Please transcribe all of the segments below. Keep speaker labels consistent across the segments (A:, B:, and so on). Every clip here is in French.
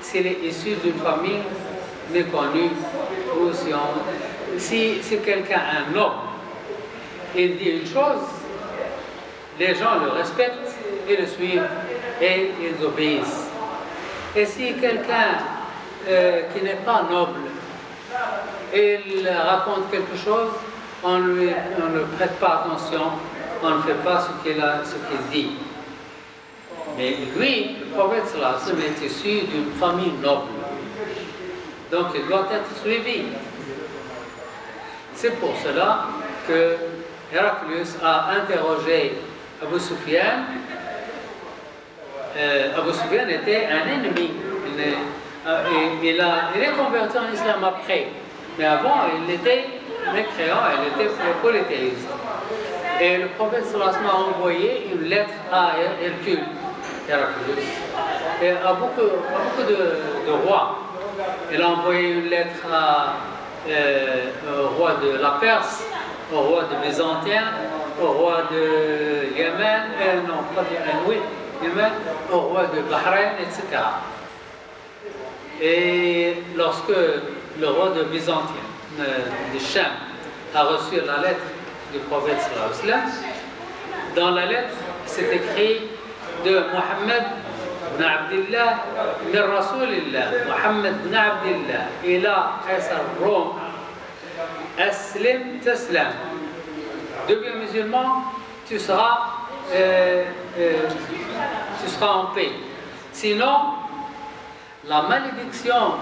A: s'il est issu d'une famille méconnue ou si quelqu'un est un noble, il dit une chose, les gens le respectent et le suivent et ils obéissent. Et si quelqu'un qui n'est pas noble, il raconte quelque chose, on ne prête pas attention, on ne fait pas ce qu'il dit. Mais lui, le prophète sallallahu alayhi wa sallam, est issu d'une famille noble. Donc il doit être suivi. C'est pour cela que Héraclius a interrogé Abu Sufyan. Abu Sufyan était un ennemi. Il est converti en islam après. Mais avant, il était mécréant, il était polythéiste. Et le prophète sallallahu alayhi wa sallam a envoyé une lettre à Héraclius et à beaucoup de rois. Il a envoyé une lettre au roi de la Perse, au roi de Byzantin, au roi de Yémen, non, pas de Yémen, au roi de Bahreïn, etc. Et lorsque le roi de Byzantin, de Cham, a reçu la lettre du prophète sallallahu alayhi wa sallam, dans la lettre, c'est écrit de Mohammed ibn Abdillah, min Rasulillah, Mohammed ibn Abdillah, ila Qaisar Rome, Aslim Taslam. Deviens musulman, tu seras en paix. Sinon, la malédiction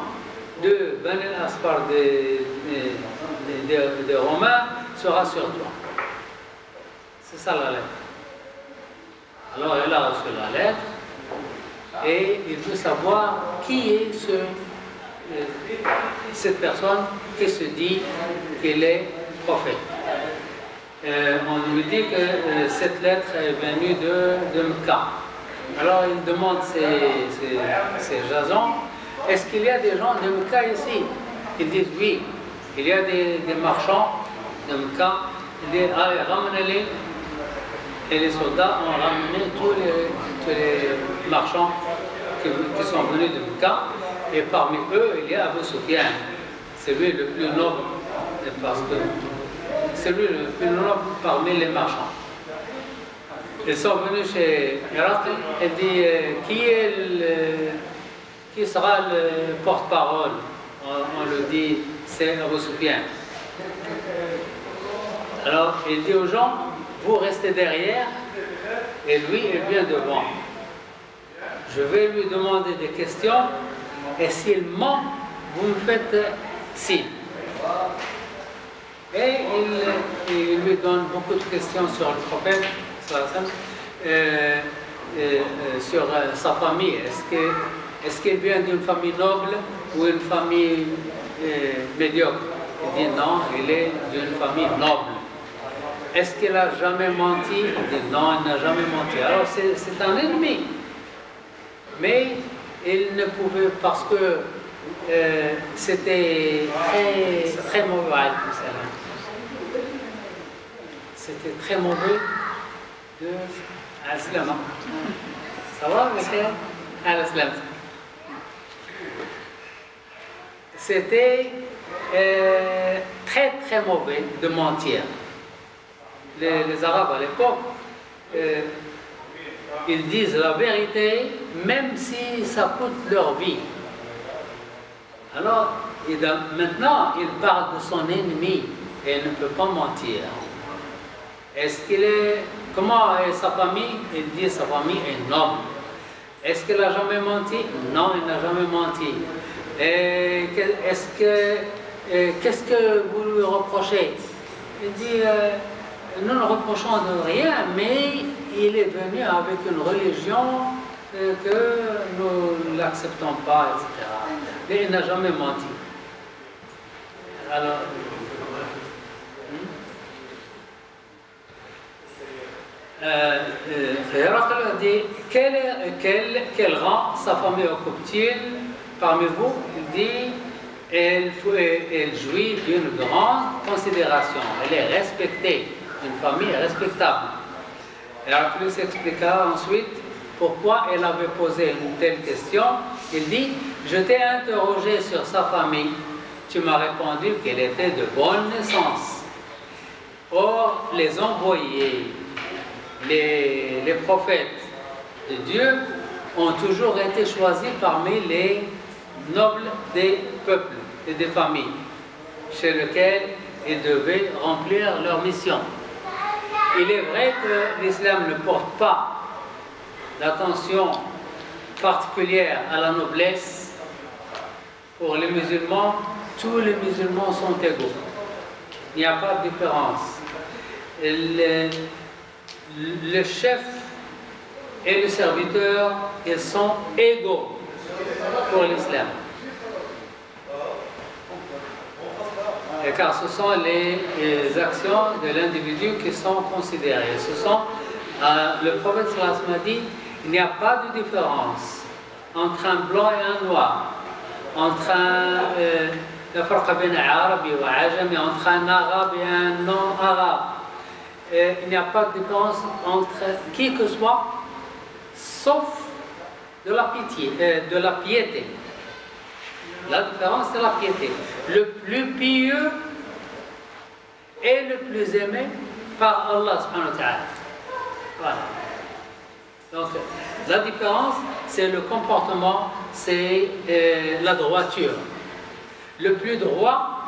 A: de Ben al-Asfar des Romains sera sur toi. C'est ça la lettre. Alors il a reçu la lettre et il veut savoir qui est cette personne qui se dit qu'il est prophète. On lui dit que cette lettre est venue de Mecca. Alors il demande ses jasons, est-ce qu'il y a des gens de Mecca ici? Ils disent oui, il y a des marchands de Mecca. Il dit, allez, ramenez-les. Et les soldats ont ramené tous les marchands qui sont venus de Mecca. Et parmi eux, il y a Abu Sufyan. C'est lui le plus noble, parce que c'est lui le plus noble parmi les marchands. Ils sont venus chez Héraclius et dit qui sera le porte-parole? On le dit, c'est Abu Sufyan. Alors il dit aux gens, vous restez derrière et lui il vient devant. Je vais lui demander des questions et s'il ment, vous me faites signe. Et il lui donne beaucoup de questions sur le prophète, sur sa famille. Est-ce qu'il vient d'une famille noble ou une famille médiocre? Il dit non, il est d'une famille noble. Est-ce qu'il a jamais menti? Il dit non, il n'a jamais menti. Alors c'est un ennemi. Mais il ne pouvait, parce que c'était très mauvais. C'était très mauvais de Al-Islam. Ça va, monsieur? Al-Islam. C'était très très mauvais de mentir. Les Arabes à l'époque, ils disent la vérité même si ça coûte leur vie. Alors, maintenant, il parle de son ennemi et il ne peut pas mentir. Est-ce qu'il est... Comment est sa famille? Il dit sa famille est noble. Est-ce qu'il n'a jamais menti? Non, il n'a jamais menti. Qu'est-ce que vous lui reprochez? Il dit, nous ne reprochons de rien, mais il est venu avec une religion que nous ne l'acceptons pas, etc. Mais il n'a jamais menti. Alors, Héraclius a dit, quel rang sa famille occupe-t-il parmi vous? Il dit, elle jouit d'une grande considération, elle est respectée, une famille respectable. Héraclius expliqua ensuite pourquoi elle avait posé une telle question il dit, je t'ai interrogé sur sa famille, tu m'as répondu qu'elle était de bonne naissance. Or, les envoyés, les prophètes de Dieu ont toujours été choisis parmi les nobles des peuples et des familles, chez lesquels ils devaient remplir leur mission. Il est vrai que l'islam ne porte pas l'attention particulière à la noblesse. Pour les musulmans, tous les musulmans sont égaux. Il n'y a pas de différence. Le chef et le serviteur, ils sont égaux pour l'islam. Car ce sont les actions de l'individu qui sont considérées. Le prophète sallallahu alayhi wa sallam a dit, il n'y a pas de différence entre un blanc et un noir, entre un arabe et un non-arabe. Il n'y a pas de différence entre qui que soit, sauf de la piété. La différence, c'est la piété. Le plus pieux est le plus aimé par Allah subhanahu wa ta'ala. Voilà. Donc, la différence, c'est le comportement, c'est la droiture. Le plus droit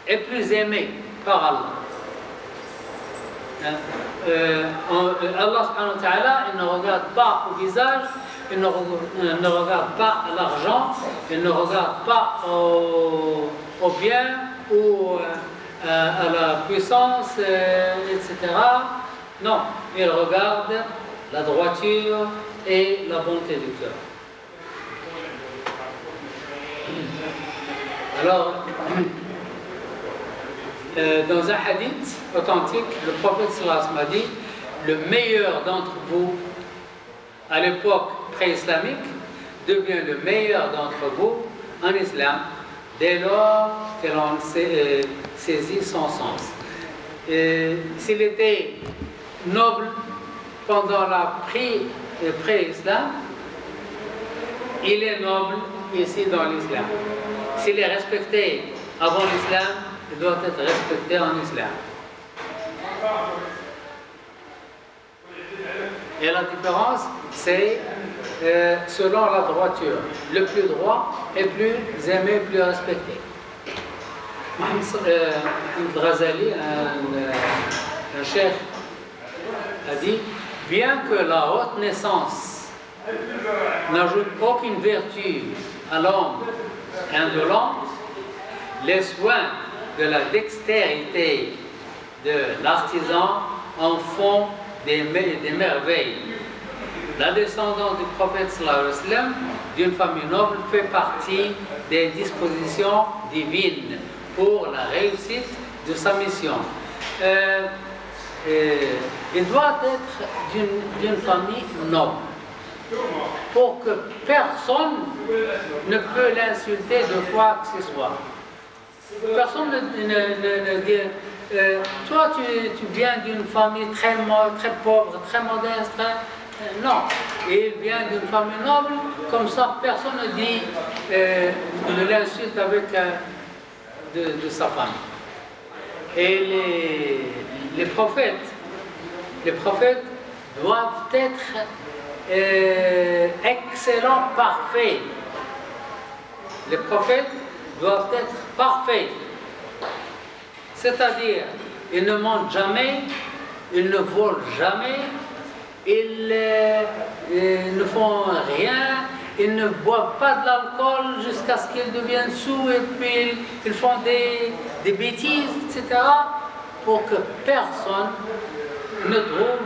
A: est plus aimé par Allah. Allah subhanahu wa ta'ala, il ne regarde pas au visage, il ne regarde pas à l'argent, il ne regarde pas au bien ou à la puissance, etc. Non, il regarde la droiture et la bonté du cœur. Alors, dans un hadith authentique, le prophète sallallahu alayhi wa sallam a dit, le meilleur d'entre vous à l'époque pré-islamique devient le meilleur d'entre vous en islam dès lors que l'on saisit son sens. S'il était noble pendant la pré-islam, il est noble ici dans l'islam. S'il est respecté avant l'islam, il doit être respecté en islam. Et la différence, c'est selon la droiture. Le plus droit est plus aimé, plus respecté. Mohamed Ghazali, un chef, a dit, bien que la haute naissance n'ajoute aucune vertu à l'homme indolent, les soins de la dextérité de l'artisan en font des merveilles. La descendance du prophète sallallahu alayhi wa sallam d'une famille noble fait partie des dispositions divines pour la réussite de sa mission. Il doit être d'une famille noble pour que personne ne peut l'insulter de quoi que ce soit. Personne ne dit toi tu viens d'une famille très pauvre, très modeste, non. Il vient d'une famille noble, comme ça personne ne dit ne l'insulte avec de sa famille. Et les prophètes doivent être excellents, parfaits. Les prophètes doivent être parfaits. C'est-à-dire, ils ne mentent jamais, ils ne volent jamais, ils ne font rien, ils ne boivent pas de l'alcool jusqu'à ce qu'ils deviennent sourds et puis ils font des bêtises, etc. pour que personne ne trouve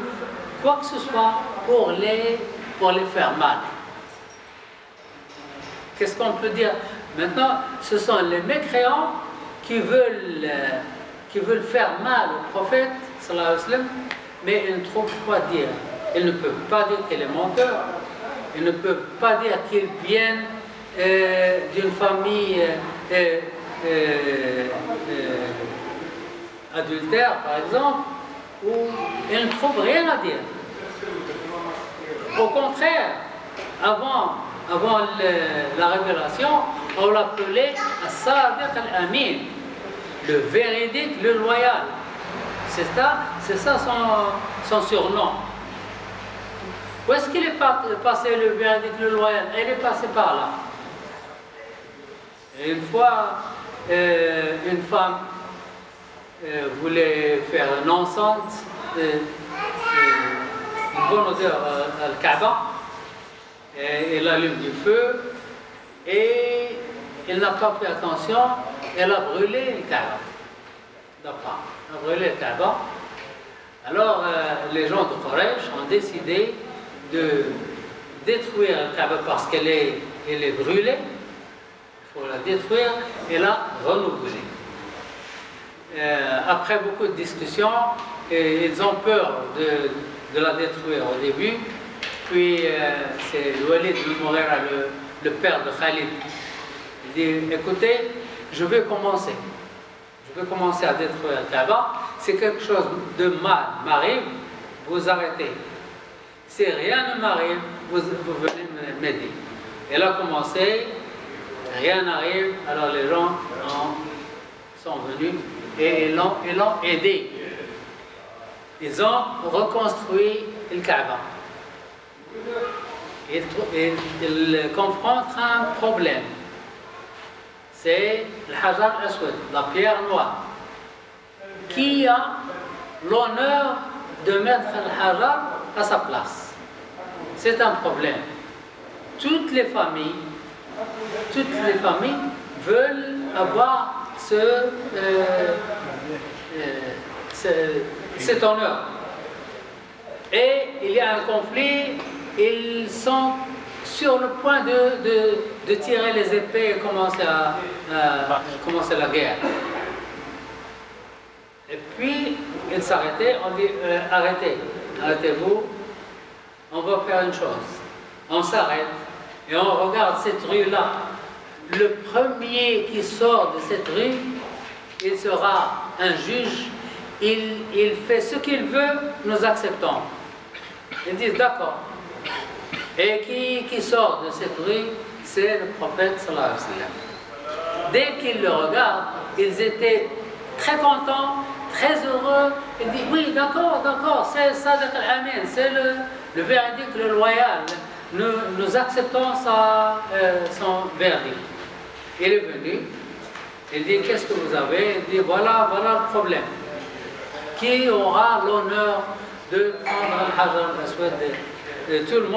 A: quoi que ce soit pour les faire mal. Qu'est-ce qu'on peut dire? Maintenant, ce sont les mécréants qui veulent faire mal au prophète, sallallahu alayhi wa sallam, mais ils ne trouvent quoi dire. Ils ne peuvent pas dire qu'il est menteur, ils ne peuvent pas dire qu'ils viennent d'une famille adultère, par exemple, où ils ne trouvent rien à dire. Au contraire, avant la révélation, on l'appelait As-Sadiq al-Amin, le véridique, le loyal. C'est ça son surnom. Où est-ce qu'il est passé, le véridique, le loyal? Il est passé par là. Et une fois, une femme voulait faire une enceinte, une bonne odeur à Al-Kaaba, et elle allume du feu, et elle n'a pas fait attention, elle a brûlé le Kaaba. D'accord, elle a brûlé le Kaaba. Alors, les gens de Quraysh ont décidé de détruire le Kaaba parce qu'elle est brûlée. Il faut la détruire et la renouveler. Après beaucoup de discussions, ils ont peur de la détruire au début. Puis c'est Walid ibn Mughira, le père de Khalid. Il dit, écoutez, je vais commencer à détruire le Kaaba. Si quelque chose de mal m'arrive, vous arrêtez. Si rien ne m'arrive, vous venez m'aider. Elle a commencé, rien n'arrive, alors les gens sont venus et ils l'ont aidé. Ils ont reconstruit le Kaaba. Ils confrontent un problème. C'est le Hajar al-Aswad, la pierre noire. Qui a l'honneur de mettre le Hajar à sa place? C'est un problème. Toutes les familles veulent avoir cet honneur. Et il y a un conflit, ils sont sur le point de tirer les épées et commencer la guerre. Et puis, ils s'arrêtaient, on dit, arrêtez-vous, on va faire une chose. On s'arrête et on regarde cette rue-là. Le premier qui sort de cette rue, il sera un juge, il fait ce qu'il veut, nous acceptons. Ils disent d'accord. Et qui sort de cette rue, c'est le prophète sallallahu alayhi wa sallam. Dès qu'ils le regardent, ils étaient très contents, très heureux. Ils disent oui, d'accord, c'est Sadiq al-Amin, c'est le verdict, le loyal. Nous acceptons son verdict. Il est venu, il dit qu'est-ce que vous avez? Il dit voilà le problème. Qui aura l'honneur de prendre le Hajar al-Aswad? Tout le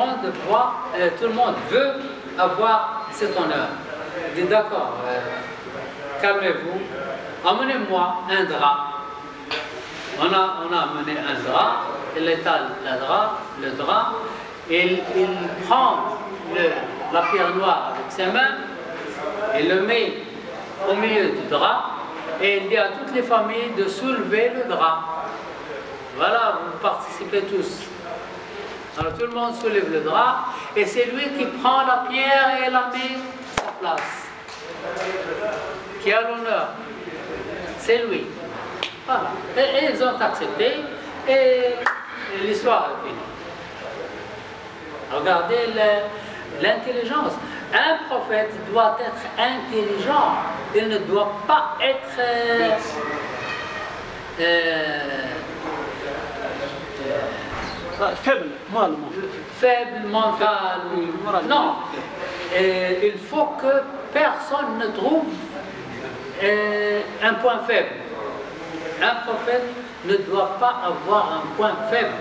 A: monde veut avoir cet honneur. Il dit d'accord, calmez-vous, amenez-moi un drap. On a amené un drap, il étale le drap, il prend la pierre noire avec ses mains, il le met au milieu du drap et il dit à toutes les familles de soulever le drap. Voilà, vous participez tous. Alors tout le monde soulève le drap et c'est lui qui prend la pierre et la met à sa place. Qui a l'honneur. C'est lui. Voilà. Et ils ont accepté et l'histoire est finie. Regardez l'intelligence. Un prophète doit être intelligent. Il ne doit pas être faible mental. Non. Il faut que personne ne trouve un point faible. Un prophète ne doit pas avoir un point faible.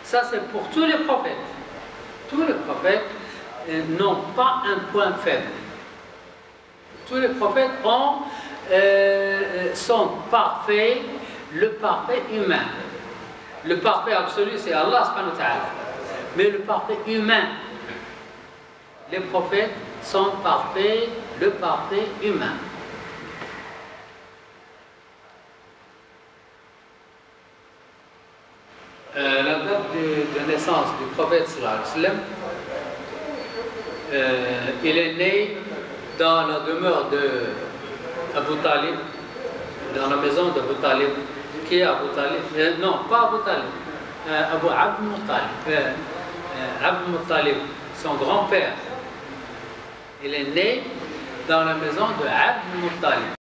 A: Ça, c'est pour tous les prophètes. Tous les prophètes n'ont pas un point faible. Tous les prophètes sont parfaits, le parfait humain. Le parfait absolu, c'est Allah subhanahu wa ta'ala. Mais le parfait humain, les prophètes sont parfaits, le parfait humain. La date de naissance du prophète sallallahu alayhi wa sallam, il est né dans la demeure d'Abu Talib, dans la maison d'Abu Talib. Qui est Abu Talib? Non, pas Abu Talib, Abu Abd Muttalib. Abd Muttalib, son grand-père, il est né dans la maison de Abd Muttalib.